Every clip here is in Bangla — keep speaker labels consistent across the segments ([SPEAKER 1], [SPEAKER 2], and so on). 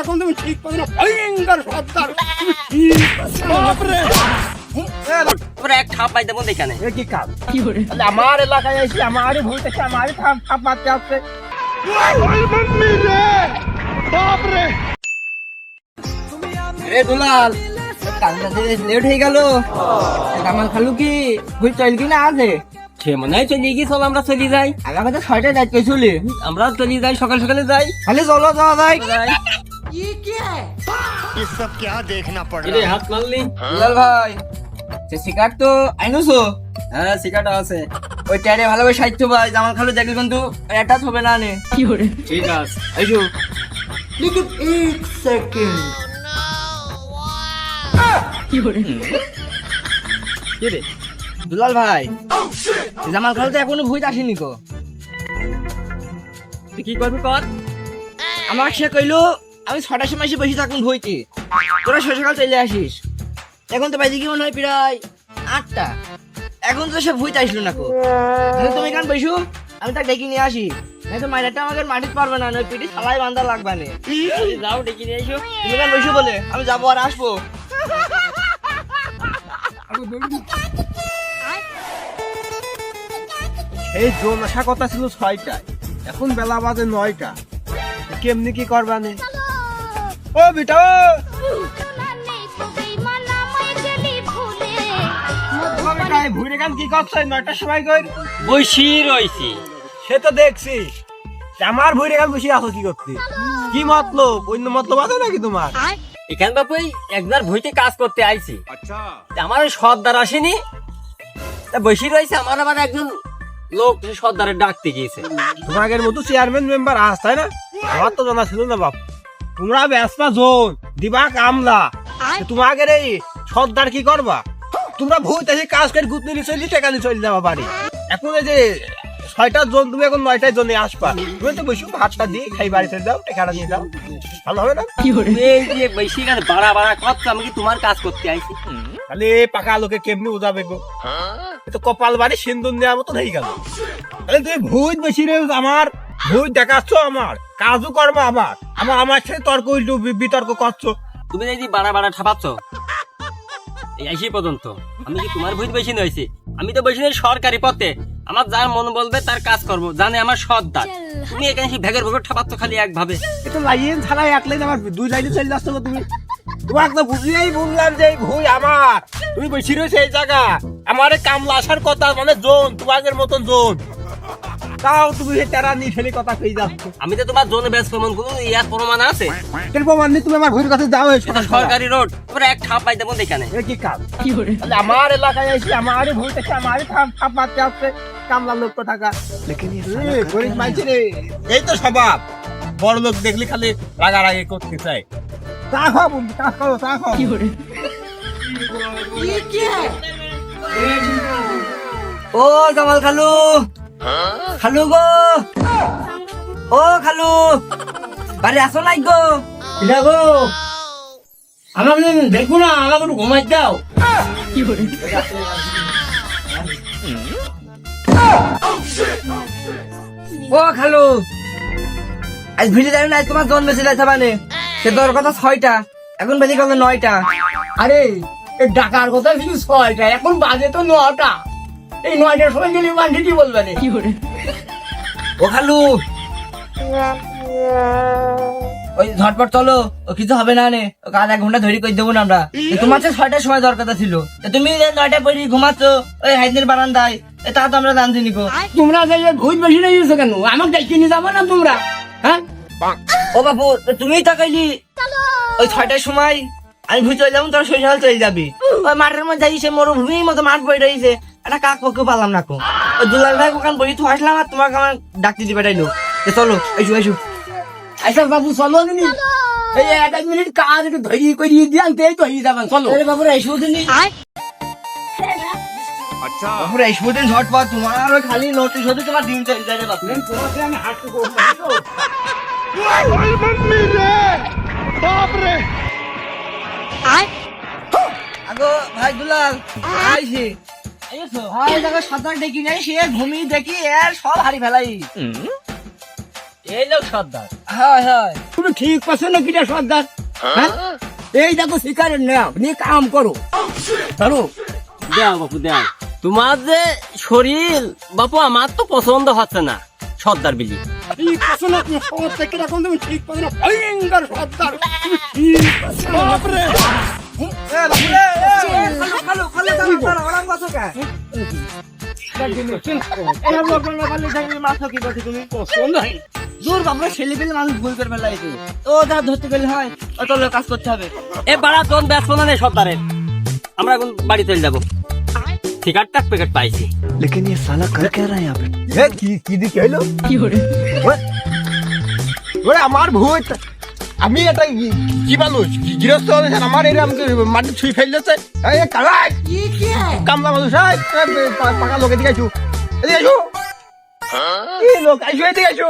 [SPEAKER 1] এখন তুমি ঠিক করো না, ভয়ঙ্কর সর্দার তুমি ঠিক বাপরে
[SPEAKER 2] তোমরা এক ঠাপ পাই দেবো এখানে
[SPEAKER 1] এ কি কাজ তাহলে আমার এলাকায় এসে আমারই ভুল থেকে আমারই থাপ মারতে আসছে বাপরে
[SPEAKER 3] এ দুলাল কাজটা লেট হয়ে গেল কামাল খালু কি ভুই চল কি না আছে
[SPEAKER 2] সে মনে হয় চলে গিয়ে চল আমরা চলে যাই
[SPEAKER 3] আগামী 6টায় যাইতে চলি
[SPEAKER 2] আমরা চলে যাই সকাল সকালে যাই
[SPEAKER 3] খালি চলো যাওয়া যায়
[SPEAKER 4] ये सब क्या देखना पड़
[SPEAKER 2] এরে
[SPEAKER 4] रहा है
[SPEAKER 2] হাত মারলি
[SPEAKER 3] দুলাল ভাই সে শিকার তো আইনুছো
[SPEAKER 2] হ্যাঁ শিকাটা আছে
[SPEAKER 3] ওই ট্যারে ভালোভাবে সাহিত্য ভাই জামাল খালু দেখলি কিন্তু এটা হবে না নে
[SPEAKER 2] ঠিক আছে
[SPEAKER 3] আইসো লিখিত 1 সেকেন্ড
[SPEAKER 2] কি রে
[SPEAKER 3] দুলাল ভাই জামাল খালু তো এখনো ভুইতে আসেনি কো
[SPEAKER 2] তুই কি করবি কর
[SPEAKER 3] আমার সে কইলো আমি 6টার সময় এসে বসে থাকুন ভইতে তোরা সকাল চলে আসিস এখন তো বাইরে কি মনে হয় প্রায় 8টা এখন তো সে ভুইতে আসলো না কো তাহলে তুমি এখান বসো আমি তাকে ডেকে নিয়ে আসি নাই তো মাইরাটা আমাকে মাটিতে পারবে না নয় পিঠে সালাই বান্ধা লাগবে না
[SPEAKER 2] যাও ডেকে নিয়ে এসো
[SPEAKER 3] তুমি এখান বসো বলে আমি যাবো আর আসবো
[SPEAKER 1] এই জোন আসা কথা ছিল 6টায় এখন বেলা বাজে 9টা কেমনি কি করবানে ও বেটা ভুইরে গান কি করছ 9টার সময় কই
[SPEAKER 2] বসি রইছি
[SPEAKER 1] সে তো দেখছি আমার ভুইরে গান বসে আছো কি করতে কি মতলব অন্য মতলব আছে নাকি তোমার
[SPEAKER 2] এখান বাপু একবার ভইতে কাজ করতে আইছি আমার ওই সর্দার আসেনি তা বসি রয়েছে আমার আবার একজন লোক সর্দারের ডাকতে গিয়েছে
[SPEAKER 1] তোমাদের মতো চেয়ারম্যান মেম্বার আস তাই না আমার তো জানা ছিল না বাপ তোমরা ব্যস্তা জোন দিবা কামলা তোমাদের এই সর্দার কি করবা তোমরা ভূত এসে কাজ করে গুত নিয়ে চলি টাকা নিয়ে চলে যাবা বাড়ি এখন এই যে 6টার জোন তুমি এখন 9টার জন্য আসবা তুমি তো বসে ভাতটা দিয়ে খাই বাড়িতে যাও টাকাটা নিয়ে যাও ভালো হবে না
[SPEAKER 2] এই যে বেশি কাজ বাড়া বাড়া করছো আমি কি তোমার কাজ করতে আইছি
[SPEAKER 1] তাহলে পাকা লোকে কেমনি উজাবে গো এ তো কপাল বাড়ি সিন্দুর নেওয়ার মতন হয়ে গেল তাহলে তুমি ভূত বেশি রে আমার ভূত দেখাচ্ছ আমার কাজও করবো আমার সাথে তর্ক উল্টো বিতর্ক করছো
[SPEAKER 2] তুমি এই যে বাড়া বাড়া ঠাপাচ্ছ এই আসি পর্যন্ত আমি কি তোমার ভূত বেশি নইছি আমি তো বেশি নই সরকারি পথে আমার যার মন বলবে তার কাজ করব জানে আমার সর্দার তুমি এখানে সেই ভেগের ভেগর ঠাপাচ্ছ খালি একভাবে
[SPEAKER 1] এটা লাইন ছাড়া এক লাইন আমার 2 লাইনে চলে যাচ্ছ গো তুমি তোমাকে তো বুঝিয়েই বললাম যে এই ভুই আমার তুমি বেশি রয়েছে এই জায়গা আমার কামলা আসার কথা মানে জোন তোমাদের মতন জোন তাও তুমি তেরা নিয়ে ফেলে কথা কই যাচ্ছ
[SPEAKER 2] আমি তো তোমার জোনে বেশ প্রমাণ করবো ইয়ার প্রমাণ আছে
[SPEAKER 1] এর প্রমাণ নেই তুমি আমার ভুইয়ের কাছে যাও
[SPEAKER 2] এটা সরকারি রোড তোমরা এক ঠাপ পাই দেবো এখানে
[SPEAKER 1] এ কি কাজ তাহলে আমার এলাকায় এসে আমারই ভুই থেকে আমারই থাপ মারতে আসছে কামলা লোক তো টাকা গরিব মাইছে রে এই তো স্বভাব বড় লোক দেখলি খালি রাগারাগি করতে চায় তা খাও বন্ধু তা খাও
[SPEAKER 3] ও জামাল খালু খালু গো ও খালু বাড়ি আসো নাই গো
[SPEAKER 2] এটা গো আমার দেখবো না আমাকে একটু ঘুমাই দাও
[SPEAKER 3] ও খালু আজ ভিড়ে যাবে না আজ তোমার জন্ম ছিল মানে সে তোর কথা 6টা এখন বেশি কবে 9টা
[SPEAKER 5] আরে এই ডাকার কথা ছিল 6টা এখন বাজে তো 9টা এই 9টার সময় গেলে মানছি কি বলবে না
[SPEAKER 3] ও খালু ওই ঝটপট চলো ও কিছু হবে না নে ও কাজ 1 ঘন্টা ধরে কই দেবো না আমরা তোমার তো 6টার সময় দরকার ছিল তুমি 9টায় পড়ি ঘুমাচ্ছ ওই হাইদের বারান্দায় তা তো আমরা জানছি নিকো
[SPEAKER 5] তোমরা যে ভূত বেশি নিয়ে গেছো কেন আমাকে ডাকিয়ে নিয়ে যাবো না তোমরা হ্যাঁ
[SPEAKER 3] ও বাবু তুমিই তাকাইলি ওই 6টার সময় আমি ভুই চলে যাবো তোর শৈশাল চলে যাবি ওই মাঠের মধ্যে যাই সে মরুভূমির মতো মাঠ বই রয়েছে একটা কাক পক্ষে পালাম না কো ওই দুলাল ভাই ওখান বই তো আসলাম আর তোমাকে আমার ডাকতে দিবে পাঠাইলো চলো এসো
[SPEAKER 5] আচ্ছা বাবু চলো নি এই 1 মিনিট কাজ একটু ধরি করে দিয়ে আনতে তো হয়ে যাবেন চলো
[SPEAKER 3] বাবু এসো দিন বাবু এসো দিন ঝটপট তোমার ওই খালি নোটিশ হতে তোমার দিন চলে যাবে বাবু
[SPEAKER 1] আমি হাঁটতে বাপরে
[SPEAKER 3] আগো ভাই দুলাল আইছি ভাই দেখো সাঁতার দেখি নাই সে ঘুমিয়ে দেখি এর সব হারি ফেলাই
[SPEAKER 2] এই লোক সর্দার।
[SPEAKER 3] হয় হয়
[SPEAKER 5] তুমি ঠিক পাচ্ছ না কিটা সর্দার হ্যাঁ? এই দেখো শিকারের নেও নিয়ে কাম করো চলো
[SPEAKER 2] দেও বাপু দেও, তোমার যে শরীর বাপু আমার তো পছন্দ হচ্ছে না সর্দার বিলি।
[SPEAKER 5] ঠিক পাচ্ছ না তুমি সর্দার কিরকম তুমি ঠিক পাচ্ছ না ভয়ঙ্কর সর্দার তুমি ঠিক পাচ্ছ না বাপরে
[SPEAKER 3] দূর বাবা ছেলে পেলে মানুষ ভুল করে ফেলা এতে ও তারা ধরতে গেলে হয় অত লোক কাজ করতে হবে
[SPEAKER 2] এ বাড়া তোর ব্যস্ত না নেই সর্দারের, আমরা এখন বাড়ি চলে যাবো। সিগারেট প্যাকেট পাইছি।
[SPEAKER 6] लेकिन ये साला कर क्या रहा है यहाँ पे?
[SPEAKER 1] এ, কি দিকে হইলো ওরে আমার ভূত, আমি এটা কি মানুষ গৃহস্থ মানুষ, আর আমার এরকম মাটি ছুঁই ফেললেছে। এই কালাই কামলা মানুষ, এই, পাকা লোক এদিকে আইসু, এদিকে আইসু, কি লোক আইসু, এদিকে আইসু।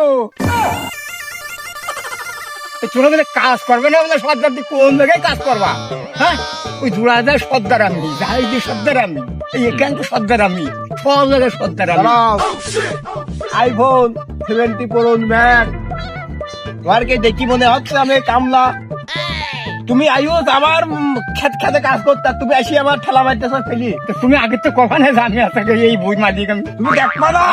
[SPEAKER 5] তোরা বলে কাজ করবে না বলে সর্দার তুই কোন জায়গায় কাজ করবা হ্যাঁ ওই জোড়াদার সর্দার আমি জাহিদি সর্দার আমি এই এখান তো সর্দার আমি সব জায়গায় সর্দার আমি
[SPEAKER 1] দাঁড়াও, আইফোন 70 পুরো ম্যাক, তোমার কি দেখি মনে হচ্ছে আমি কামলা? তুমি আইও আমার খেত খেতে কাজ করতে, আর তুমি আসি আমার ঠেলা মারতেছ ফেলি।
[SPEAKER 5] তো তুমি আগে তো কখনো জানি আছে এই বই মাঝি আমি
[SPEAKER 1] তুমি দেখবা না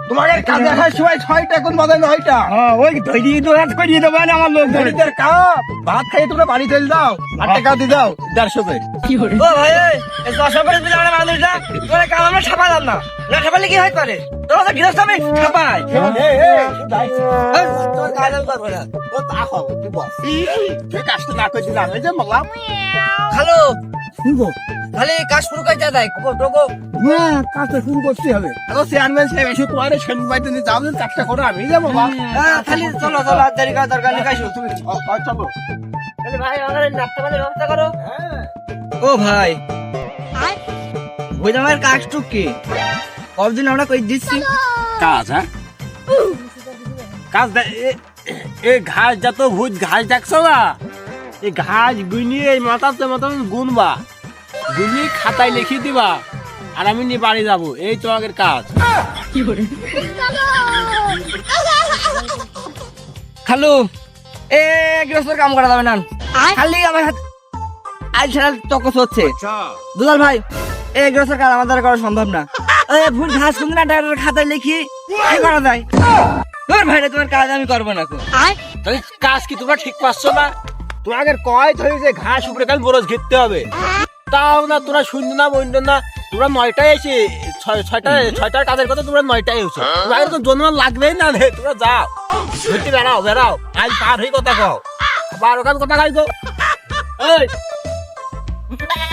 [SPEAKER 1] তোমাদের কাজে আসার সময় 6টা কোন বাজে 9টা।
[SPEAKER 5] ওই ধরিয়ে দোকান করিয়ে দেবো না আমার লোক ধরে
[SPEAKER 1] গরিবদের কাপ ভাত খাইয়ে তোমরা বাড়ি চলে দাও, 8 টাকা দিয়ে দাও 150 করে।
[SPEAKER 3] ও ভাই এই 10 করে দিলে আমরা মানুষ না তোরা কাম আমরা ছাপালাম না না ছাপালে কি হয় করে তোরা তো গৃহস্থ আমি ছাপাই তোর কাজ আমি করবো না
[SPEAKER 1] ও তা খাও, তুই বস, তুই কাজটা না করে দিলাম, এই যে বললাম।
[SPEAKER 3] হ্যালো
[SPEAKER 5] শুনবো
[SPEAKER 3] খালি কাজ শুরু করে দেয় টোকো
[SPEAKER 5] হ্যাঁ কাজটা শুরু করতে হবে
[SPEAKER 1] আরে চেয়ারম্যান সাহেব এসে তোমার সেন বাইতে নিয়ে যাও, কাজটা করো, আমি যাবো বাবা।
[SPEAKER 3] খালি চলো চলো আর দেরি করার দরকার নেই কাইসো তুমি
[SPEAKER 1] চলো।
[SPEAKER 3] ভাই আমাদের নাস্তা পানির ব্যবস্থা করো ও ভাই ওই আমার কাজটুক কি কতদিন আমরা কই দিচ্ছি
[SPEAKER 2] কাজ, হ্যাঁ কাজ এ ঘাস যত ভূত ঘাস দেখছো না, এই ঘাস গুনিয়ে এই মাথাতে মতন গুনবা, গুনিয়ে খাতায় লিখে দিবা, আর আমি নিয়ে বাড়ি যাবো, এই তোমাদের কাজ।
[SPEAKER 3] খালু এ গৃহস্থর কাম করা যাবে না খালি আমার হাত আজ ছাড়া তকস হচ্ছে দুলাল ভাই এ গৃহস্থর কাজ আমার দ্বারা করা সম্ভব না এ ভুল ঘাস কুন্দনা ডাক্তার খাতায় লিখি কি করা যায় তোর ভাই রে, তোমার কাজ আমি করবো না কো
[SPEAKER 2] তাহলে কাজ কি তোমরা ঠিক পাচ্ছ না?
[SPEAKER 1] তোমাদের কয় ধরে যে ঘাস উপরে কাল বরজ ঘিরতে হবে,
[SPEAKER 2] তাও না তোরা শূন্য না বন্ধ না, তোমরা 9টায় এসে 6টার কাজের কথা তোমরা 9টায় এসো, তোমাদের তো জন্ম লাগবেই না রে, তোমরা যাও ঘুরতে বেড়াও বেড়াও, আজ পার হয়ে কথা কও, 12 কাজ কথা খাই গো। এই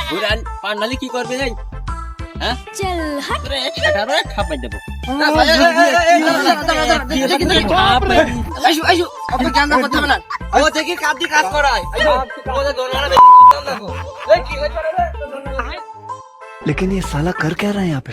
[SPEAKER 2] বুড়ান পান্ডালি কি করবে যাই, হ্যাঁ চল হাট রে, ছেটারে খাপাই দেব।
[SPEAKER 3] আইসু আইসু আপনি জানা কথা বলেন ও দেখি কাজ দিয়ে কাজ করায় আইসু ওদের দরকার এই কি হইছে রে
[SPEAKER 6] लेकिन ये साला कर क्या रहा है यहाँ पे?